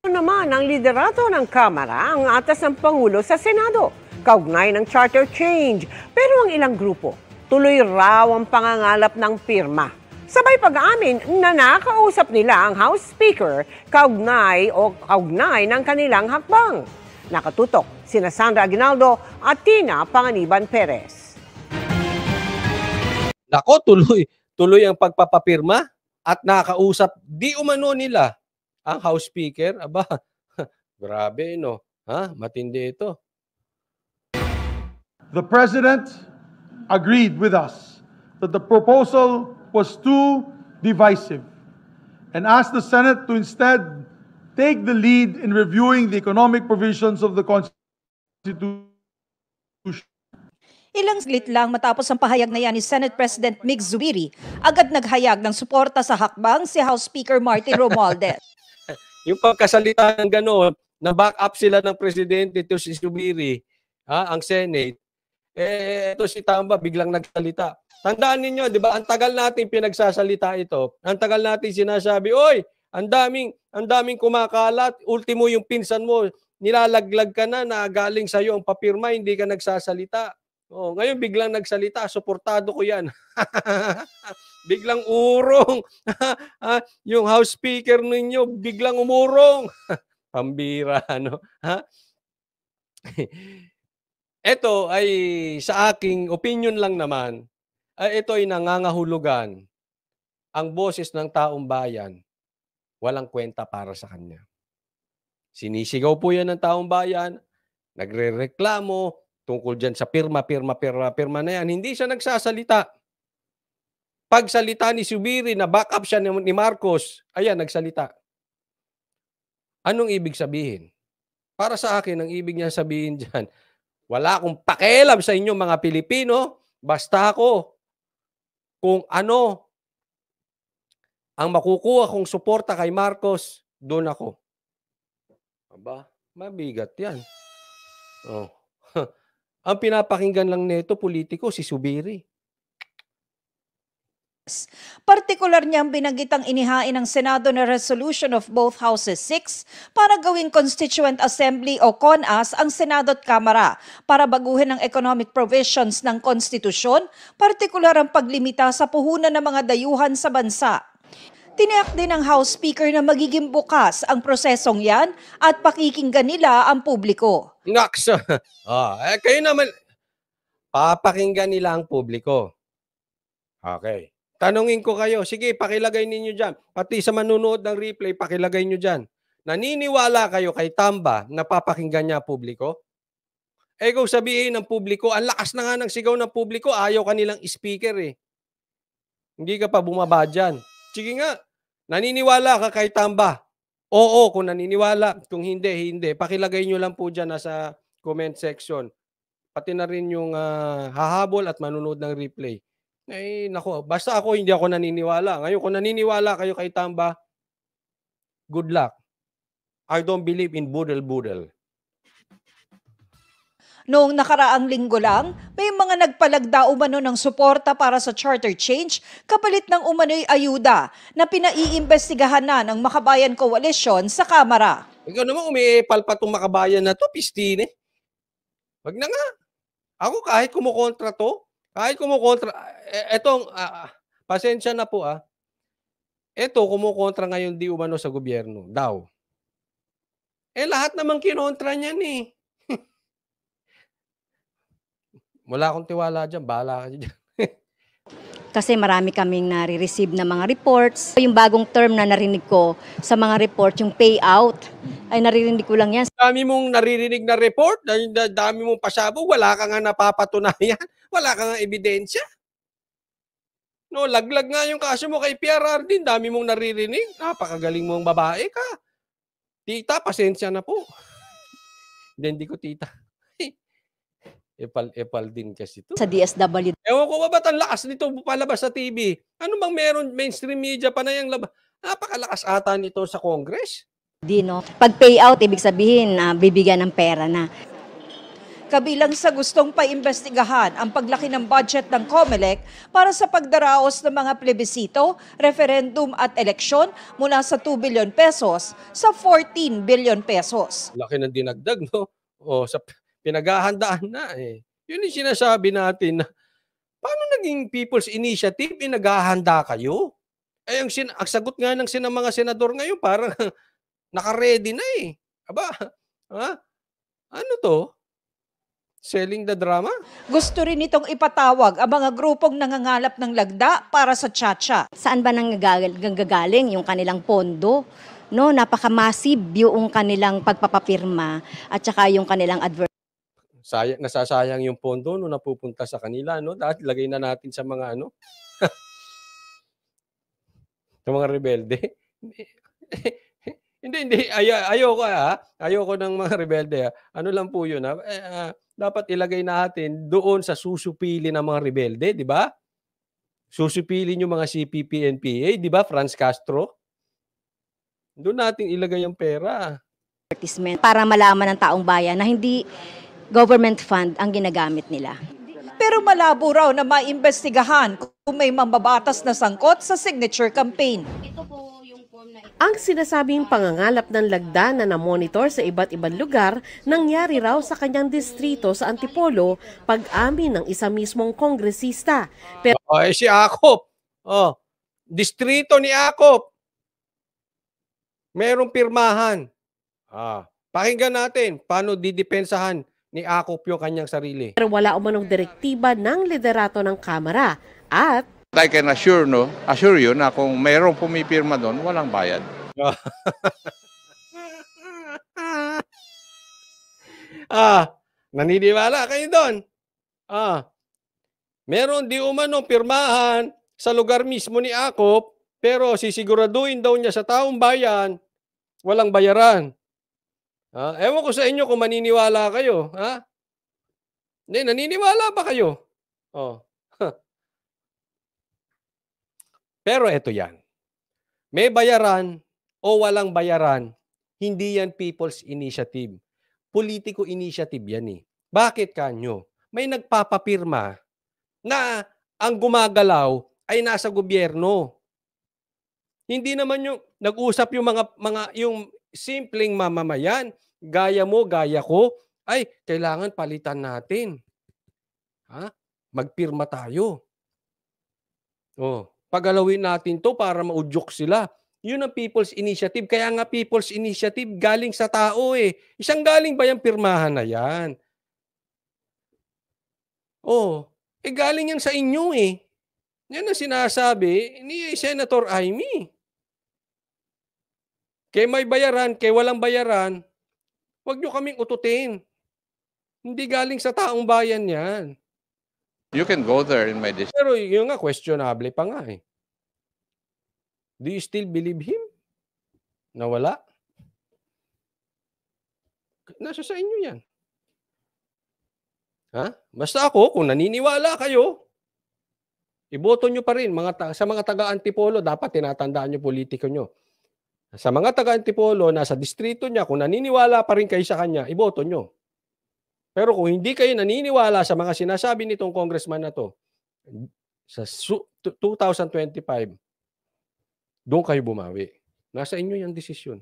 Naman ang liderato ng Kamara ang atas ng Pangulo sa Senado, kaugnay ng charter change. Pero ang ilang grupo, tuloy raw ang pangangalap ng pirma. Sabay pag-aamin na nakausap nila ang House Speaker kaugnay ng kanilang hakbang. Nakatutok sina Sandra Aguinaldo at Tina Panganiban Perez. Nako, tuloy ang pagpapapirma at nakausap di umano nila ang House Speaker. Aba, grabe no. Ha? Matindi ito. The President agreed with us that the proposal was too divisive and asked the Senate to instead take the lead in reviewing the economic provisions of the Constitution. Ilang slit lang matapos ang pahayag na yan ni Senate President Mig Zubiri, agad naghayag ng suporta sa hakbang si House Speaker Martin Romualdez. Yung pagkasalita ng gano'n, na back up sila ng Presidente, ito si Zubiri, ang Senate, ito si Tamba biglang nagsalita. Tandaan ninyo, di ba, ang tagal natin pinagsasalita ito, ang tagal natin sinasabi, oy, ang daming kumakalat, ultimo yung pinsan mo, nilalaglag ka na galing sa'yo ang papirma, hindi ka nagsasalita. Oh, ngayon biglang nagsalita, suportado ko 'yan. Biglang urong. Yung House Speaker ninyo biglang umurong. Pambira ano, ha? Ito ay sa aking opinion lang naman, ito ay nangangahulugan ang boses ng taong bayan. Walang kwenta para sa kanya. Sinisigaw po 'yan ng taong bayan, nagrereklamo tungkol dyan sa pirma na yan, hindi siya nagsasalita. Pagsalita ni Zubiri na backup siya ni Marcos, ayan, nagsalita. Anong ibig sabihin? Para sa akin, ang ibig niya sabihin dyan, wala akong pakialam sa inyo mga Pilipino, basta ako, kung ano ang makukuha kong suporta kay Marcos, doon ako. Aba, mabigat yan. Oh. Ang pinapakinggan lang nito, politiko, si Zubiri. Partikular niyang binanggitang inihain ng Senado na resolution of both Houses 6 para gawing Constituent Assembly o CONAS ang Senado at Kamara para baguhin ang economic provisions ng konstitusyon, partikular ang paglimita sa puhunan ng mga dayuhan sa bansa. Tiniyak din ng House Speaker na magiging bukas ang prosesong yan at pakikinggan nila ang publiko. Naks! Kayo naman, papakinggan nila ang publiko. Okay. Tanungin ko kayo, sige, pakilagay ninyo dyan. Pati sa manunood ng replay, pakilagay nyo dyan. Naniniwala kayo kay Tamba na papakinggan niya publiko? Kung sabihin ng publiko, ang lakas na nga ng sigaw ng publiko, ayaw kanilang speaker eh. Hindi ka pa bumaba dyan. Sige nga, naniniwala ka kay Tamba? Oo, kung naniniwala. Kung hindi, hindi. Pakilagay nyo lang po dyan nasa comment section. Pati na rin yung hahabol at manunood ng replay. Nako, basta ako hindi ako naniniwala. Ngayon, kung naniniwala kayo kay Tamba, good luck. I don't believe in budel-budel. Noong nakaraang linggo lang, may mga nagpalagda umano ng suporta para sa charter change kapalit ng umano'y ayuda na pinaiimbestigahan na ng Makabayan Coalition sa Kamara. Ikaw naman umiipal pa itong Makabayan na to, pistine. Wag na nga. Ako kahit kumukontra to, pasensya na po Ito, kumukontra ngayon di umano sa gobyerno, daw. Lahat naman kinontra niyan eh. Wala akong tiwala dyan, bahala ka dyan. Kasi marami kaming nare-receive na mga reports. Yung bagong term na narinig ko sa mga report, yung payout, ay naririnig ko lang yan. Dami mong naririnig na report, dami mong pasabog, wala ka nga napapatunayan, wala ka nga ebidensya. No, laglag nga yung kaso mo kay PRRD, dami mong naririnig, napakagaling mong babae ka. Tita, pasensya na po. Hindi ko tita. Epal din kasi ito. Sa DSWD. Ewan ko ba ba't ang lakas nito palabas sa TV? Ano bang meron mainstream media pa na yung labas? Napakalakas ata nito sa Congress. No? Pag payout, ibig sabihin, bibigyan ng pera na. Kabilang sa gustong paimbestigahan ang paglaki ng budget ng COMELEC para sa pagdaraos ng mga plebisito, referendum at eleksyon mula sa 2 billion pesos sa 14 billion pesos. Laki ng dinagdag, no? O, sa pinaghahandaan na eh. Yun yung sinasabi natin na, paano naging People's Initiative, naghahanda kayo? Eh, ang sagot nga ng mga senador ngayon, parang naka-ready na eh. Aba, ha? Ano to? Selling the drama? Gusto rin itong ipatawag ang mga grupong nangangalap ng lagda para sa Chacha. Saan ba nanggagaling yung kanilang pondo? No, napaka-massive yung kanilang pagpapapirma at saka yung kanilang Nasasayang yung pondo no napupunta sa kanila, no? Dahil lagay na natin sa mga ano? Sa mga rebelde. Hindi. Ayoko Ayoko ng mga rebelde. Ano lang po yun. Dapat ilagay natin doon sa susupili ng mga rebelde, di ba? Susupili yung mga CPP, NPA, di ba? Franz Castro. Doon natin ilagay ang pera. advertisement para malaman ng taong bayan na hindi government fund ang ginagamit nila. Pero malabo raw na maimbestigahan kung may mambabatas na sangkot sa signature campaign. Ang sinasabing pangangalap ng lagda na namonitor sa iba't ibang lugar nangyari raw sa kanyang distrito sa Antipolo pag-amin ng isa mismong kongresista. Pero Si Akop. Distrito ni Akop. Merong pirmahan. Pakinggan natin paano didepensahan ni Akop yung kanyang sarili. wala umanong direktiba ng liderato ng Kamara at I can assure you na kung mayroong pumipirma doon, walang bayad. Naniniwala kayo doon. Meron di umano pirmahan sa lugar mismo ni Akop, pero sisiguraduhin daw niya sa taong bayan, walang bayaran. Ewan ko sa inyo kung maniniwala kayo. Hindi, naniniwala ba kayo? Pero eto yan. May bayaran o walang bayaran, hindi yan people's initiative. Political initiative yan eh. Bakit kanyo? May nagpapapirma na ang gumagalaw ay nasa gobyerno. Hindi naman yung nag-usap yung yung simpleng mamamayan, gaya mo, gaya ko, ay kailangan palitan natin. Magpirma tayo. Pagalawin natin to para maudyok sila. Yun ang people's initiative. Kaya nga people's initiative galing sa tao eh. Isang galing ba yung pirmahan na yan? Galing yan sa inyo eh. Yan ang sinasabi ni Senator Amy. Kaya may bayaran, kaya walang bayaran, huwag nyo kaming ututin. Hindi galing sa taong bayan yan. You can go there in my district. Pero yun nga, questionable pa nga eh. Do you still believe him? Na wala? Nasa sa inyo yan. Basta ako, kung naniniwala kayo, iboto nyo pa rin. Sa mga taga-Antipolo, dapat tinatandaan nyo politiko nyo. Sa mga taga-Antipolo, nasa distrito niya, kung naniniwala pa rin kayo sa kanya, iboto nyo. Pero kung hindi kayo naniniwala sa mga sinasabi nitong congressman na to, sa 2025, doon kayo bumawi. Nasa inyo yung desisyon.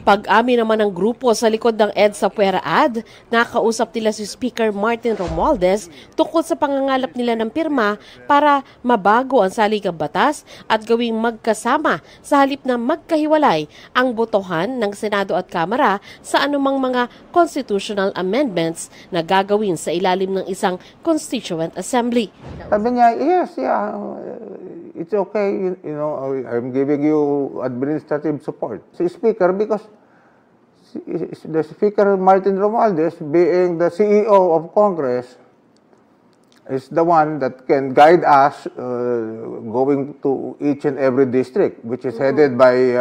pag-amin naman ng grupo sa likod ng EDSA Puera Ad, nakausap nila si Speaker Martin Romualdez tungkol sa pangangalap nila ng pirma para mabago ang saligang batas at gawing magkasama sa halip na magkahiwalay ang botohan ng Senado at Kamara sa anumang mga constitutional amendments na gagawin sa ilalim ng isang Constituent Assembly. Sabi niya, yes, yeah, it's okay, I'm giving you administrative support. Si Speaker, because the Speaker Martin Romualdez, being the CEO of Congress, is the one that can guide us going to each and every district, which is headed by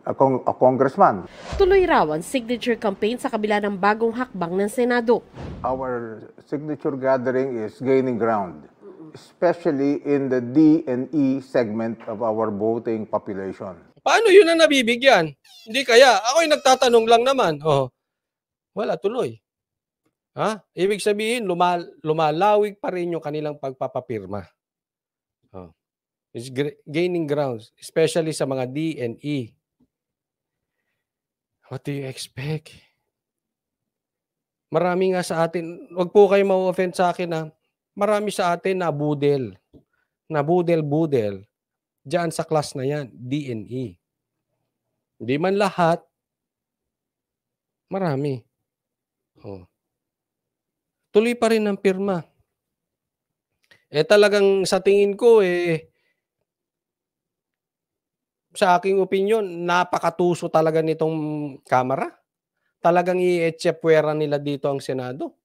a congressman. Tuloy raw ang signature campaign sa kabila ng bagong hakbang ng Senado. Our signature gathering is gaining ground, especially in the D and E segment of our voting population. Paano yun ang nabibigyan? Hindi kaya. Ako'y nagtatanong lang naman. Wala tuloy. Ibig sabihin, lumalawig pa rin yung kanilang pagpapapirma. It's gaining grounds, especially sa mga D and E. What do you expect? Marami nga sa atin, wag po kayo ma-offend sa akin, marami sa atin na budel. Na budel-budel diyan sa class na yan, D and E. Hindi man lahat, marami. Tuloy pa rin ang pirma. Talagang sa tingin ko, sa aking opinion, napakatuso talaga nitong Kamara. Talagang i-etchepwera nila dito ang Senado.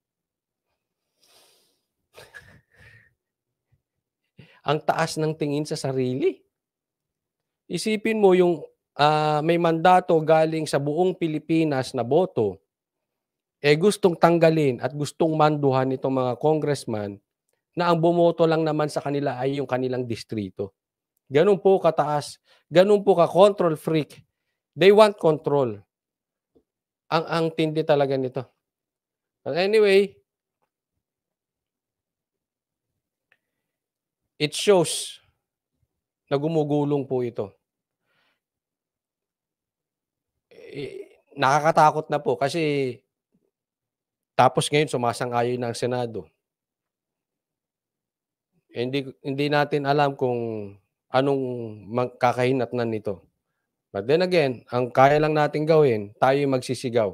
Ang taas ng tingin sa sarili. Isipin mo yung may mandato galing sa buong Pilipinas na boto, gustong tanggalin at gustong manduhan itong mga congressman na ang bumoto lang naman sa kanila ay yung kanilang distrito. Ganun po kataas. Ganun po ka-control freak. They want control. Ang tindi talaga nito. But anyway, it shows na gumugulong po ito. Nakakatakot na po kasi tapos ngayon sumasang-ayon na ang Senado. Hindi natin alam kung anong kakahinatnan nito. But then again, ang kaya lang natin gawin, tayo magsisigaw.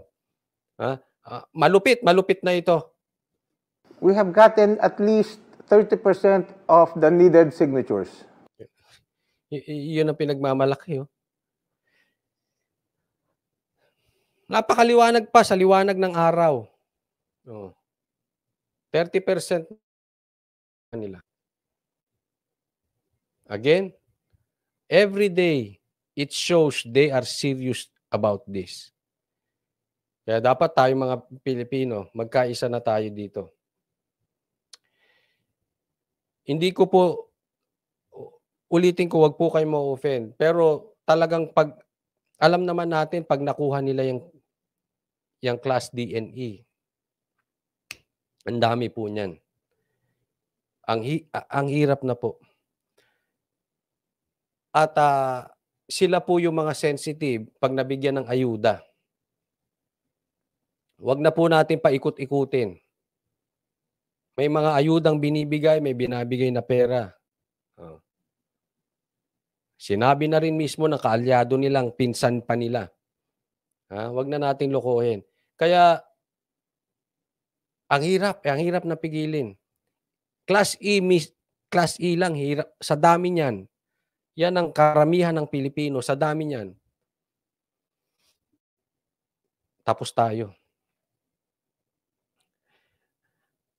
Malupit na ito. We have gotten at least 30% of the needed signatures. Yun ang pinagmamalaki. Napakaliwanag pa sa liwanag ng araw. 30% nila. Again, every day, it shows they are serious about this. Kaya dapat tayo mga Pilipino, magkaisa na tayo dito. Hindi ko po, ulitin ko, wag po kayo ma-offend. Pero talagang alam naman natin pag nakuha nila yung class D and E. Ang dami po niyan. Ang hirap na po. At sila po yung mga sensitive pag nabigyan ng ayuda. Huwag na po natin paikot-ikutin. May mga ayudang binibigay, may binabigay na pera. Sinabi na rin mismo ng kaalyado nilang pinsan pa nila. Huwag na nating lokohin. Kaya, ang hirap na pigilin. Class E lang, hirap. Sa dami niyan. Yan ang karamihan ng Pilipino. Sa dami niyan. Tapos tayo.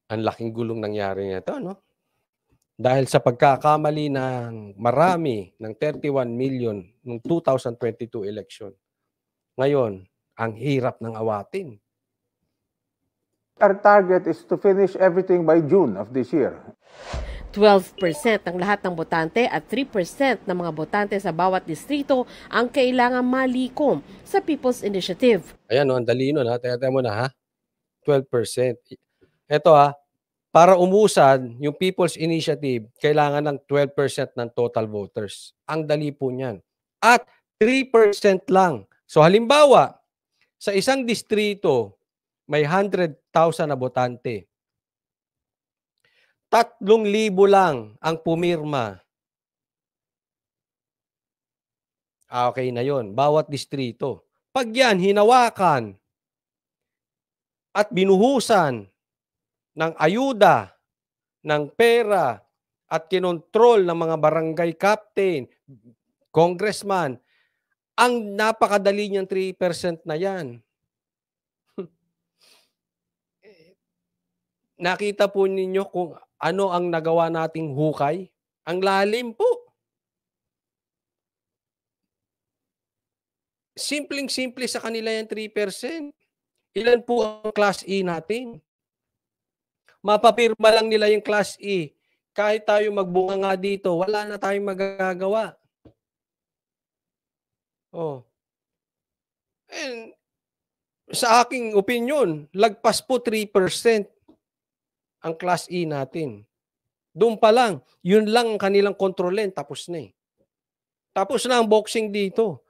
Ang laking gulong nangyari nito, no? Dahil sa pagkakamali ng marami ng 31 million noong 2022 election. Ngayon, ang hirap ng awatin. Our target is to finish everything by June of this year. 12% ng lahat ng botante at 3% ng mga botante sa bawat distrito ang kailangan malikom sa People's Initiative. Ayan, ang dali nun. Teka mo na, 12%. Ito, para umusad yung People's Initiative, kailangan ng 12% ng total voters. Ang dali po niyan. At 3% lang. So halimbawa, sa isang distrito, may 100,000 na botante. 3,000 lang ang pumirma. Okay na yon, bawat distrito. Pag yan, hinawakan at binuhusan ng ayuda, ng pera, at kinontrol ng mga barangay captain, congressman, ang napakadali niyang 3% na yan. Nakita po ninyo kung ano ang nagawa nating hukay? Ang lalim po. Simpleng-simple sa kanila yung 3%. Ilan po ang Class E natin? Mapapirma lang nila yung Class E. Kahit tayo magbunga nga dito, wala na tayong magagawa. And sa aking opinion, lagpas po 3% ang Class E natin. Doon pa lang, yun lang ang kanilang kontrolin, tapos na eh. Tapos na ang boxing dito.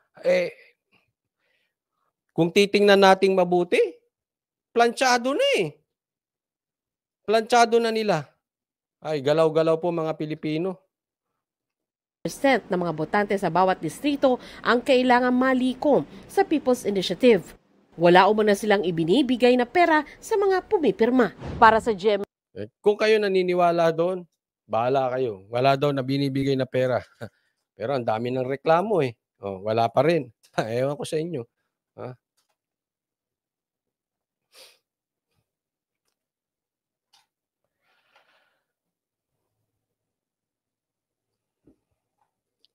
Kung titingnan nating mabuti, planchado na eh. Planchado na nila. Ay, galaw-galaw po mga Pilipino. % ng mga botante sa bawat distrito ang kailangan malikom sa People's Initiative. Wala umana silang ibinibigay na pera sa mga pumipirma. Para sa GM Kung kayo naniniwala doon, bahala kayo. Wala daw na binibigay na pera. Pero ang dami ng reklamo eh. Wala pa rin. Ewan ko sa inyo. Ha?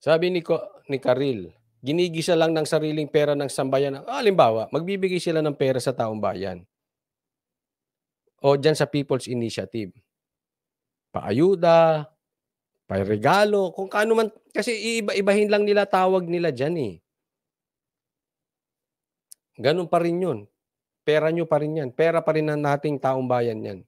Sabi ni Karil, ginigisa lang ng sariling pera ng sambayan. Halimbawa, magbibigay sila ng pera sa taong bayan. O dyan sa People's Initiative. Paayuda, regalo, kung kaano man. Kasi iiba-ibahin lang nila tawag nila dyan eh. Ganun pa rin yun. Pera nyo pa rin yan. Pera pa rin ng nating taong bayan yan.